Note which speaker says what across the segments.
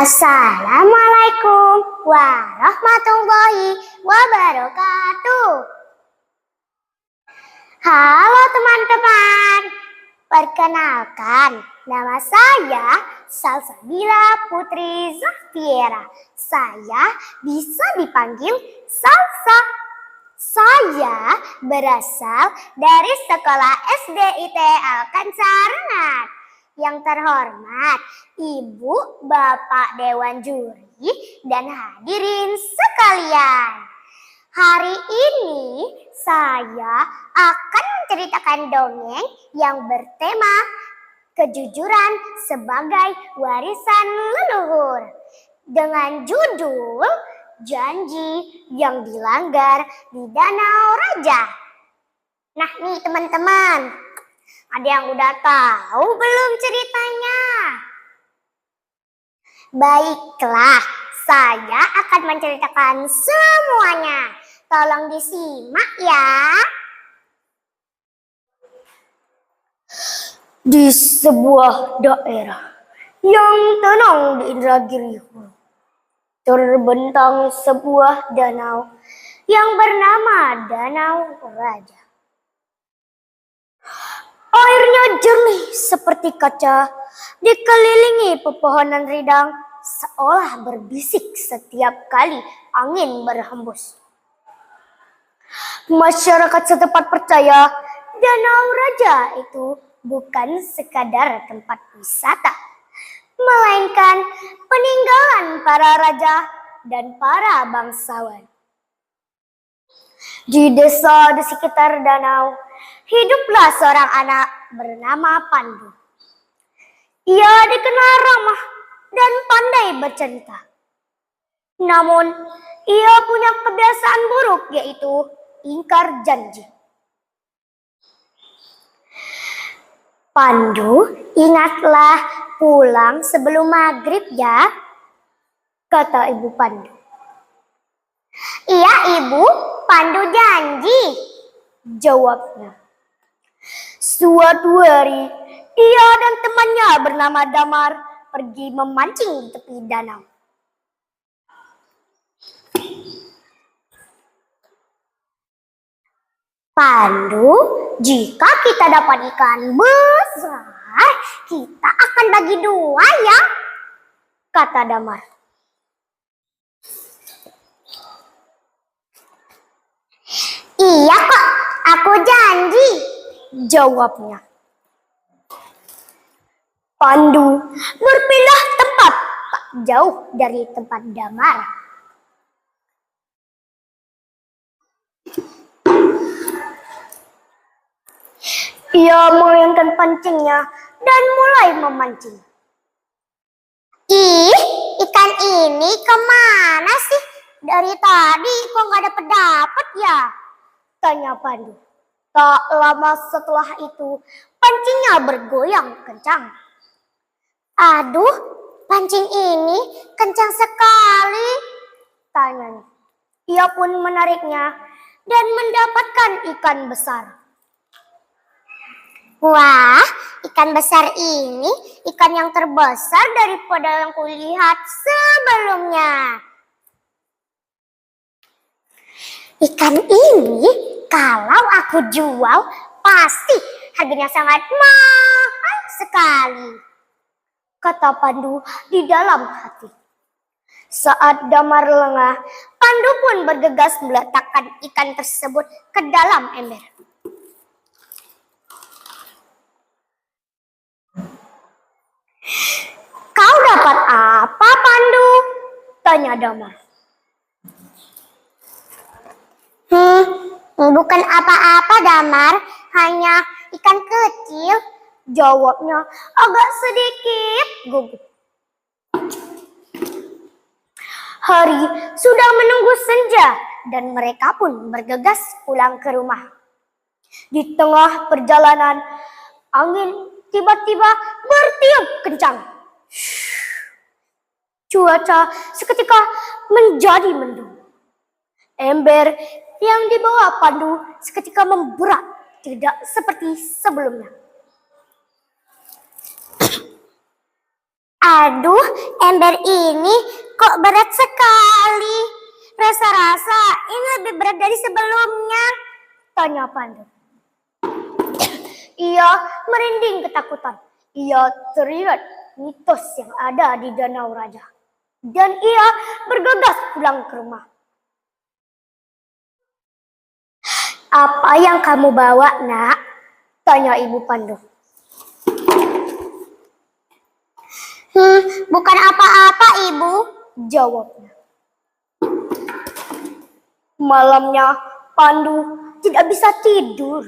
Speaker 1: Assalamualaikum warahmatullahi wabarakatuh. Halo teman-teman, perkenalkan nama saya Salsabila Putri Zahfiera. Saya bisa dipanggil Salsa. Saya berasal dari sekolah SDIT Al-Kansar Rengat. Yang terhormat Ibu, Bapak Dewan Juri, dan hadirin sekalian. Hari ini saya akan menceritakan dongeng yang bertema kejujuran sebagai warisan leluhur dengan judul Janji yang Dilanggar di Danau Raja. Nah nih teman-teman, ada yang udah tahu belum ceritanya? Baiklah, saya akan menceritakan semuanya. Tolong disimak ya. Di sebuah daerah yang tenang di Indragiri Hulu, terbentang sebuah danau yang bernama Danau Raja. Airnya jernih seperti kaca, dikelilingi pepohonan rindang, seolah berbisik setiap kali angin berhembus. Masyarakat setempat percaya Danau Raja itu bukan sekadar tempat wisata, melainkan peninggalan para raja dan para bangsawan. Di desa di sekitar danau, hiduplah seorang anak bernama Pandu. Ia dikenal ramah dan pandai bercerita. Namun, ia punya kebiasaan buruk, yaitu ingkar janji. Pandu, ingatlah pulang sebelum maghrib ya, kata ibu Pandu. Iya ibu, Pandu janji, jawabnya. Suatu hari, ia dan temannya bernama Damar pergi memancing di tepi danau. Pandu, jika kita dapat ikan besar, kita akan bagi dua ya, kata Damar. Iya kok, aku janji, jawabnya. Pandu berpindah tempat tak jauh dari tempat Damar. Ia mengenakan pancingnya dan mulai memancing. Ih, ikan ini kemana sih? Dari tadi kok nggak dapet ya? Tanya Pandu. Tak lama setelah itu, pancingnya bergoyang kencang. Aduh, pancing ini kencang sekali, tanyanya. Ia pun menariknya dan mendapatkan ikan besar. Wah, ikan besar ini ikan yang terbesar daripada yang kulihat sebelumnya. Ikan ini kalau aku jual pasti harganya sangat mahal sekali, kata Pandu di dalam hati. Saat Damar lengah, Pandu pun bergegas meletakkan ikan tersebut ke dalam ember. Kau dapat apa, Pandu? Tanya Damar. Bukan apa-apa Damar, hanya ikan kecil, jawabnya agak sedikit gugup. Hari sudah menunggu senja dan mereka pun bergegas pulang ke rumah. Di tengah perjalanan, angin tiba-tiba bertiup kencang. Cuaca seketika menjadi mendung. Ember yang dibawa Pandu seketika memberat, tidak seperti sebelumnya. Aduh, ember ini kok berat sekali. Rasa-rasa ini lebih berat dari sebelumnya, tanya Pandu. Ia merinding ketakutan. Ia teringat mitos yang ada di Danau Raja. Dan ia bergegas pulang ke rumah. Apa yang kamu bawa, nak? Tanya Ibu Pandu. Bukan apa-apa, Ibu, jawabnya. Malamnya Pandu tidak bisa tidur.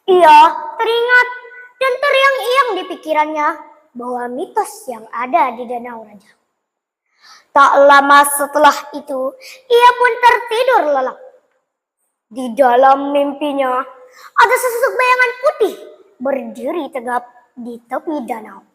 Speaker 1: Ia teringat dan teriang-iang di pikirannya bahwa mitos yang ada di Danau Raja. Tak lama setelah itu, ia pun tertidur lelap. Di dalam mimpinya, ada sesosok bayangan putih berdiri tegap di tepi danau.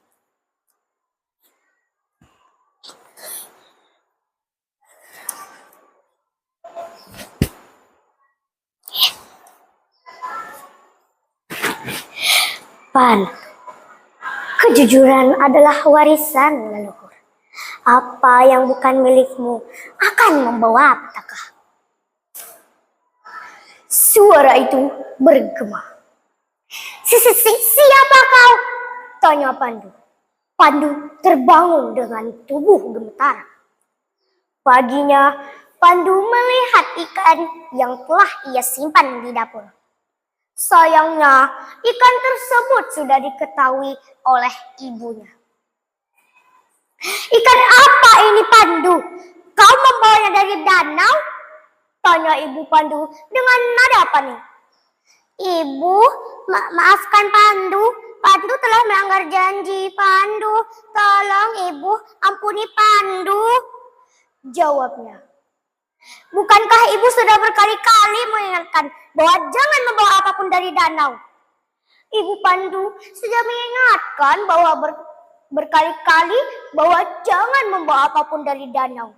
Speaker 1: Kejujuran adalah warisan leluhur. Apa yang bukan milikmu akan membawa petaka. Suara itu bergema. Siapa kau? Tanya Pandu. Pandu terbangun dengan tubuh gemetar. Paginya, Pandu melihat ikan yang telah ia simpan di dapur. Sayangnya, ikan tersebut sudah diketahui oleh ibunya. Ikan apa ini, Pandu? Kau membawanya dari danau? Tanya Ibu Pandu dengan nada panik. Ibu, maafkan Pandu. Pandu telah melanggar janji. Pandu, tolong Ibu, ampuni Pandu, jawabnya. Bukankah Ibu sudah berkali-kali mengingatkan bahwa jangan membawa apapun dari danau? Ibu Pandu sudah mengingatkan bahwa berkali-kali bahwa jangan membawa apapun dari danau.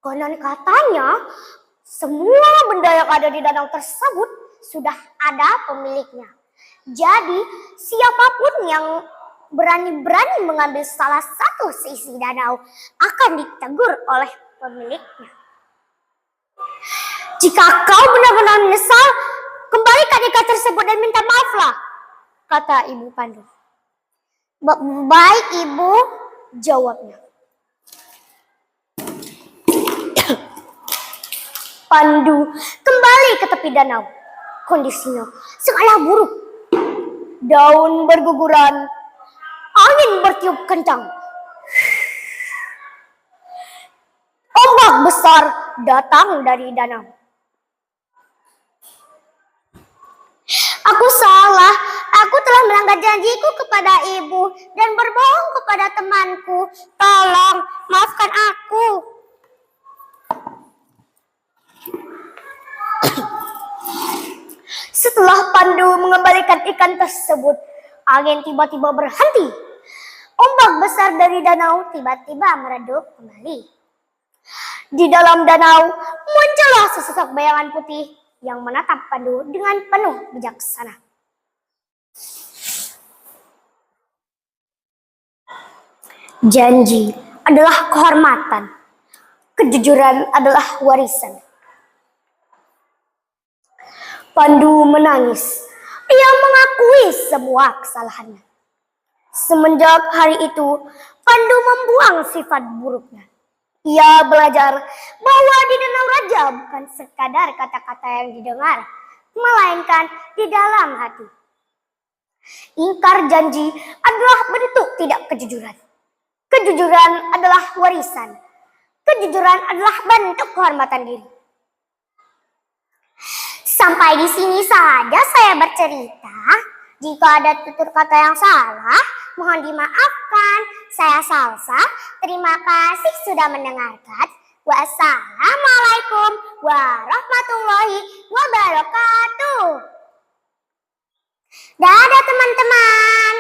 Speaker 1: Konon katanya semua benda yang ada di danau tersebut sudah ada pemiliknya. Jadi siapapun yang berani-berani mengambil salah satu sisi danau akan ditegur oleh pemiliknya. Jika kau benar-benar menyesal, kembalikan ikan tersebut dan minta maaflah, kata Ibu Pandu. Baik Ibu, jawabnya. Pandu kembali ke tepi danau. Kondisinya sangatlah buruk. Daun berguguran, angin bertiup kencang. Ombak besar datang dari danau. Aku salah, aku telah melanggar janjiku kepada Ibu dan berbohong kepada temanku. Tolong, maafkan aku. Setelah Pandu mengembalikan ikan tersebut, angin tiba-tiba berhenti. Ombak besar dari danau tiba-tiba meredup kembali. Di dalam danau muncullah sesosok bayangan putih yang menatap Pandu dengan penuh bijaksana. Janji adalah kehormatan. Kejujuran adalah warisan. Pandu menangis. Ia mengakui semua kesalahannya. Semenjak hari itu, Pandu membuang sifat buruknya. Ia belajar bahwa di Danau Raja bukan sekadar kata-kata yang didengar, melainkan di dalam hati. Ingkar janji adalah bentuk tidak kejujuran. Kejujuran adalah warisan. Kejujuran adalah bentuk kehormatan diri. Sampai di sini saja saya bercerita. Jika ada tutur kata yang salah, mohon dimaafkan. Saya Salsa. Terima kasih sudah mendengarkan. Wassalamualaikum warahmatullahi wabarakatuh. Dadah teman-teman.